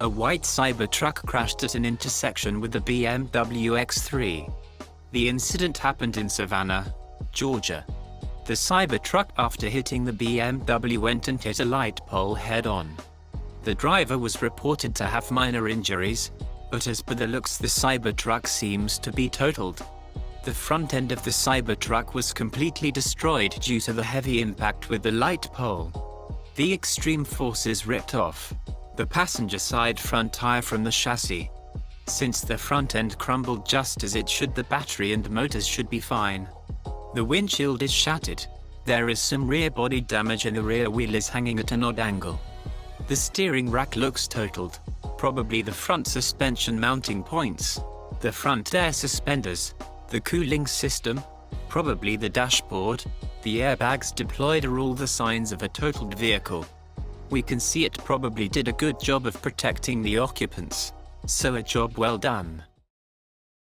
A white Cybertruck crashed at an intersection with the BMW X3. The incident happened in Savannah, Georgia. The Cybertruck, after hitting the BMW, went and hit a light pole head-on. The driver was reported to have minor injuries, but as per the looks, the Cybertruck seems to be totaled. The front end of the Cybertruck was completely destroyed due to the heavy impact with the light pole. The extreme forces ripped off the passenger side front tire from the chassis. Since the front end crumbled just as it should, the battery and motors should be fine. The windshield is shattered. There is some rear body damage and the rear wheel is hanging at an odd angle. The steering rack looks totaled, probably the front suspension mounting points, the front air suspenders, the cooling system, probably the dashboard. The airbags deployed are all the signs of a totaled vehicle. We can see it probably did a good job of protecting the occupants, so a job well done.